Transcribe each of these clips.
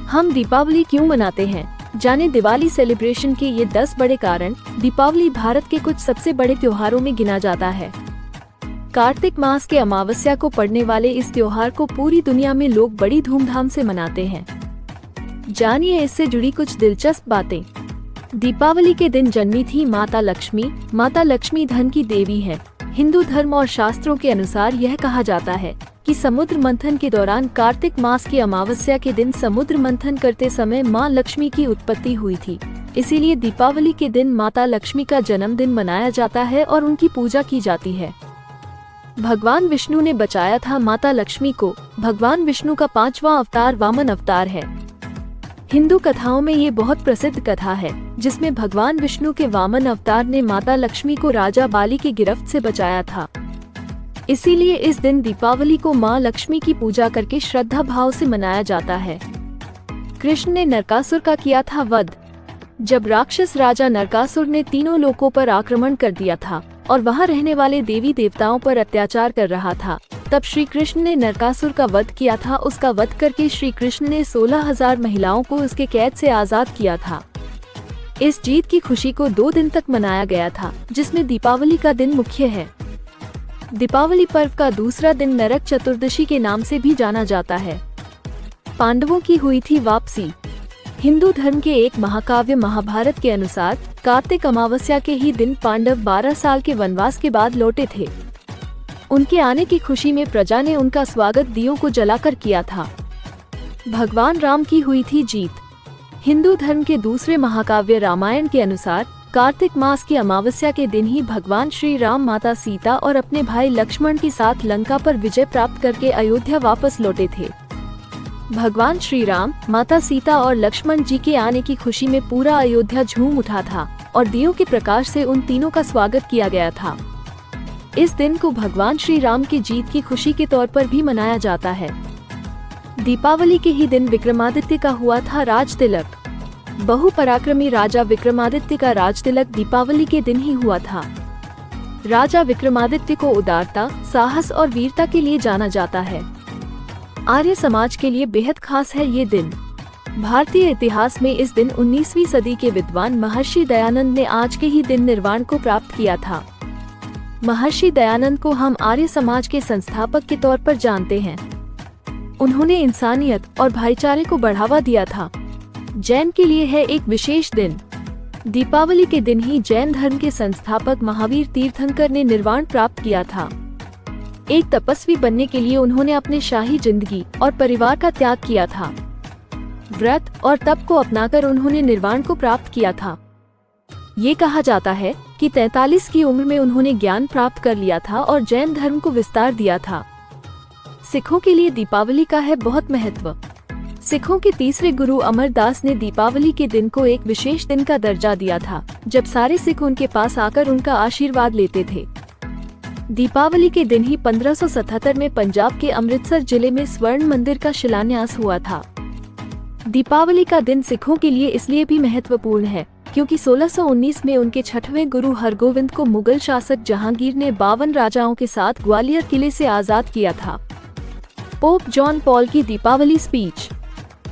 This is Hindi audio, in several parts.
हम दीपावली क्यों मनाते हैं? जाने दिवाली सेलिब्रेशन के ये 10 बड़े कारण। दीपावली भारत के कुछ सबसे बड़े त्योहारों में गिना जाता है। कार्तिक मास के अमावस्या को पड़ने वाले इस त्योहार को पूरी दुनिया में लोग बड़ी धूमधाम से मनाते हैं। जानिए इससे जुड़ी कुछ दिलचस्प बातें। दीपावली के दिन जन्मी थी माता लक्ष्मी। माता लक्ष्मी धन की देवी है। हिंदू धर्म और शास्त्रों के अनुसार यह कहा जाता है कि समुद्र मंथन के दौरान कार्तिक मास की अमावस्या के दिन समुद्र मंथन करते समय मां लक्ष्मी की उत्पत्ति हुई थी। इसीलिए दीपावली के दिन माता लक्ष्मी का जन्मदिन मनाया जाता है और उनकी पूजा की जाती है। भगवान विष्णु ने बचाया था माता लक्ष्मी को। भगवान विष्णु का 5वां अवतार वामन अवतार है। हिंदू कथाओं में ये बहुत प्रसिद्ध कथा है, जिसमें भगवान विष्णु के वामन अवतार ने माता लक्ष्मी को राजा बाली की गिरफ्त से बचाया था। इसीलिए इस दिन दीपावली को मां लक्ष्मी की पूजा करके श्रद्धा भाव से मनाया जाता है। कृष्ण ने नरकासुर का किया था वध। जब राक्षस राजा नरकासुर ने तीनों लोकों पर आक्रमण कर दिया था और वहां रहने वाले देवी देवताओं पर अत्याचार कर रहा था, तब श्री कृष्ण ने नरकासुर का वध किया था। उसका वध करके श्री कृष्ण ने 16,000 महिलाओं को उसके कैद से आजाद किया था। इस जीत की खुशी को 2 दिन तक मनाया गया था, जिसमें दीपावली का दिन मुख्य है। दीपावली पर्व का दूसरा दिन नरक चतुर्दशी के नाम से भी जाना जाता है। पांडवों की हुई थी वापसी। हिंदू धर्म के एक महाकाव्य महाभारत के अनुसार कार्तिक अमावस्या के ही दिन पांडव 12 साल के वनवास के बाद लौटे थे। उनके आने की खुशी में प्रजा ने उनका स्वागत दियों को जलाकर किया था। भगवान राम की हुई थी जीत। हिंदू धर्म के दूसरे महाकाव्य रामायण के अनुसार कार्तिक मास की अमावस्या के दिन ही भगवान श्री राम माता सीता और अपने भाई लक्ष्मण के साथ लंका पर विजय प्राप्त करके अयोध्या वापस लौटे थे। भगवान श्री राम, माता सीता और लक्ष्मण जी के आने की खुशी में पूरा अयोध्या झूम उठा था और दियों के प्रकाश से उन तीनों का स्वागत किया गया था। इस दिन को भगवान श्री राम की जीत की खुशी के तौर पर भी मनाया जाता है। दीपावली के ही दिन विक्रमादित्य का हुआ था राज तिलक। बहुपराक्रमी राजा विक्रमादित्य का राज तिलक दीपावली के दिन ही हुआ था। राजा विक्रमादित्य को उदारता, साहस और वीरता के लिए जाना जाता है। आर्य समाज के लिए बेहद खास है ये दिन। भारतीय इतिहास में इस दिन 19वीं सदी के विद्वान महर्षि दयानंद ने आज के ही दिन निर्वाण को प्राप्त किया था। महर्षि दयानंद को हम आर्य समाज के संस्थापक के तौर पर जानते हैं। उन्होंने इंसानियत और भाईचारे को बढ़ावा दिया था। जैन के लिए है एक विशेष दिन। दीपावली के दिन ही जैन धर्म के संस्थापक महावीर तीर्थंकर ने निर्वाण प्राप्त किया था। एक तपस्वी बनने के लिए उन्होंने अपने शाही जिंदगी और परिवार का त्याग किया था। व्रत और तप को अपनाकर उन्होंने निर्वाण को प्राप्त किया था। ये कहा जाता है कि 43 की उम्र में उन्होंने ज्ञान प्राप्त कर लिया था और जैन धर्म को विस्तार दिया था। सिखों के लिए दीपावली का है बहुत महत्व। सिखों के तीसरे गुरु अमरदास ने दीपावली के दिन को एक विशेष दिन का दर्जा दिया था, जब सारे सिख उनके पास आकर उनका आशीर्वाद लेते थे। दीपावली के दिन ही 1577 में पंजाब के अमृतसर जिले में स्वर्ण मंदिर का शिलान्यास हुआ था। दीपावली का दिन सिखों के लिए इसलिए भी महत्वपूर्ण है क्योंकि 1619 में उनके 6वें गुरु हरगोविंद को मुगल शासक जहांगीर ने 52 राजाओं के साथ ग्वालियर किले से आजाद किया था। पोप जॉन पॉल की दीपावली स्पीच।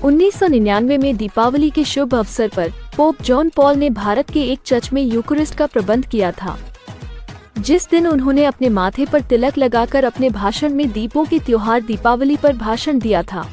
1999 में दीपावली के शुभ अवसर पर पोप जॉन पॉल ने भारत के एक चर्च में यूकरिस्ट का प्रबंध किया था, जिस दिन उन्होंने अपने माथे पर तिलक लगाकर अपने भाषण में दीपों के त्योहार दीपावली पर भाषण दिया था।